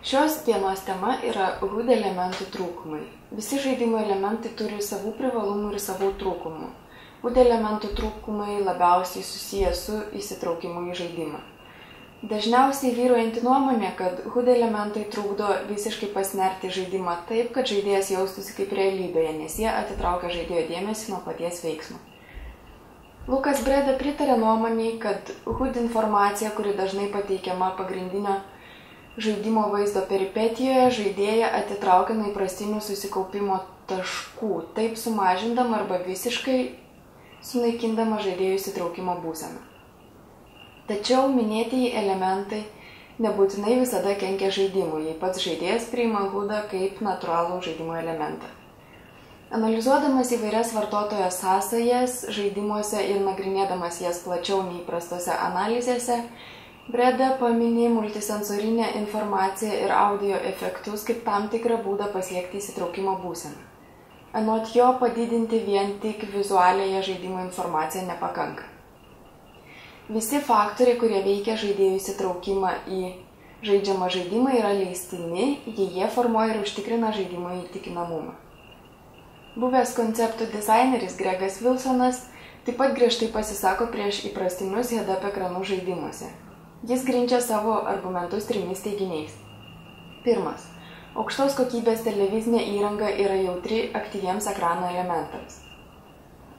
Šios dienos tema yra HUD elementų trūkumai. Visi žaidimo elementai turi savų privalumų ir savų trūkumų. HUD elementų trūkumai labiausiai susiję su įsitraukimu į žaidimą. Dažniausiai vyraujanti nuomonė, kad HUD elementai trukdo visiškai pasinerti į žaidimą taip, kad žaidėjas jaustųsi kaip realybėje, nes jie atitraukia žaidėjo dėmesį nuo paties veiksmo. Lukas Breda pritarė nuomoniai, kad HUD informacija, kuri dažnai pateikiama pagrindinio žaidimo vaizdo peripetijoje, žaidėją atitraukia nuo įprastinių susikaupimo taškų, taip sumažindama arba visiškai sunaikindama žaidėjų įsitraukimo būseną. Tačiau minėtieji elementai nebūtinai visada kenkia žaidimui, jei pats žaidėjas priima HUD-ą kaip natūralų žaidimo elementą. Analizuodamas įvairias vartotojo sąsajas žaidimuose ir nagrinėdamas jas plačiau nei įprastose analizėse, Breda paminė multisensorinę informaciją ir audio efektus kaip tam tikrą būdą pasiekti įsitraukimo būseną. Anot jo padidinti vien tik vizualiąją žaidimo informaciją nepakanka. Visi faktoriai, kurie veikia žaidėjų įsitraukimą į žaidžiamą žaidimą, yra leistini, jei jie formuoja ir užtikrina žaidimo įtikinamumą. Buvęs konceptų dizaineris Gregas Wilsonas taip pat griežtai pasisako prieš įprastinius head-up ekranų žaidimuose. Jis grindžia savo argumentus 3 teiginiais. Pirmas. Aukštos kokybės televizinė įranga yra jautri aktyviems ekrano elementams.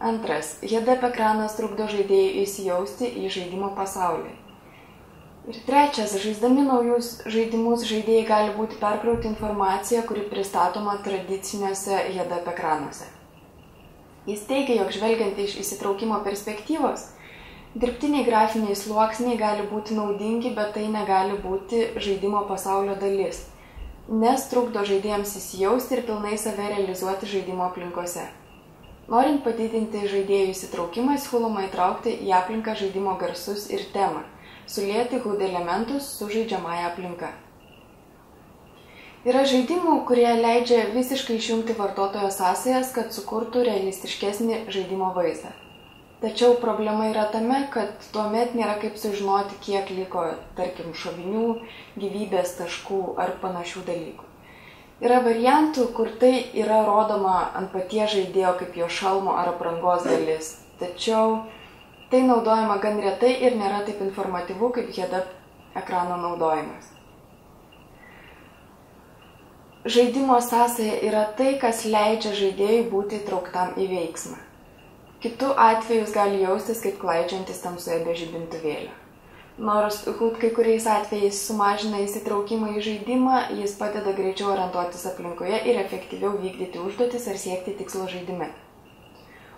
Antras. Head-up ekranas trukdo žaidėjui įsijausti į žaidimo pasaulį. Ir trečias. Žaisdami naujus žaidimus žaidėjai gali būti perkrauti informaciją, kuri pristatoma tradiciniuose head-up ekranuose. Jis teigia, jog žvelgiant iš įsitraukimo perspektyvos, dirbtiniai grafiniai sluoksniai gali būti naudingi, bet tai negali būti žaidimo pasaulio dalis, nes trukdo žaidėjams įsijausti ir pilnai save realizuoti žaidimo aplinkose. Norint padidinti žaidėjų įsitraukimą, siūloma įtraukti į aplinką žaidimo garsus ir temą, sulieti HUD elementus su žaidžiamąja aplinka. Yra žaidimų, kurie leidžia visiškai išjungti vartotojo sąsajas, kad sukurtų realistiškesnį žaidimo vaizdą. Tačiau problema yra tame, kad tuomet nėra kaip sužinoti, kiek liko, tarkim, šovinių, gyvybės taškų ar panašių dalykų. Yra variantų, kur tai yra rodoma ant paties žaidėjo kaip jo šalmo ar aprangos dalis, tačiau tai naudojama gan retai ir nėra taip informatyvu kaip head-up ekrano naudojimas. Žaidimo sąsaja yra tai, kas leidžia žaidėjui būti įtrauktam į veiksmą. Kitu atveju jis gali jaustis kaip klaidžiantis tamsoje be žibintuvėlio. Nors HUD kai kuriais atvejais sumažina įsitraukimą į žaidimą, jis padeda greičiau orientuotis aplinkoje ir efektyviau vykdyti užduotis ar siekti tikslo žaidime.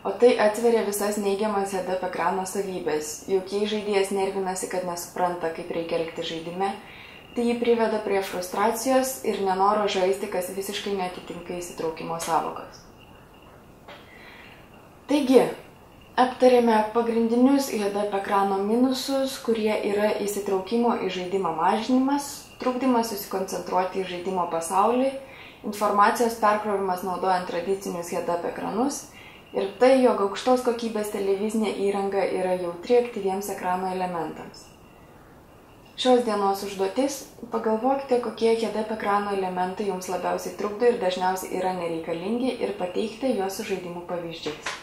O tai atveria visas neigiamas head-up ekrano savybės, juk jei žaidėjas nervinasi, kad nesupranta, kaip reikia elgtis žaidime, tai jį priveda prie frustracijos ir nenoro žaisti, kas visiškai neatitinka įsitraukimo sąvokos. Taigi, aptarėme pagrindinius head-up ekrano minusus, kurie yra įsitraukimo į žaidimą mažinimas, trukdymas susikoncentruoti į žaidimo pasaulį, informacijos perkrovimas naudojant tradicinius head-up ekranus ir tai, jog aukštos kokybės televizinė įranga yra jautri aktyviems ekrano elementams. Šios dienos užduotis – pagalvokite, kokie head-up ekrano elementai jums labiausiai trukdo ir dažniausiai yra nereikalingi ir pateikite juos su žaidimų pavyzdžiais.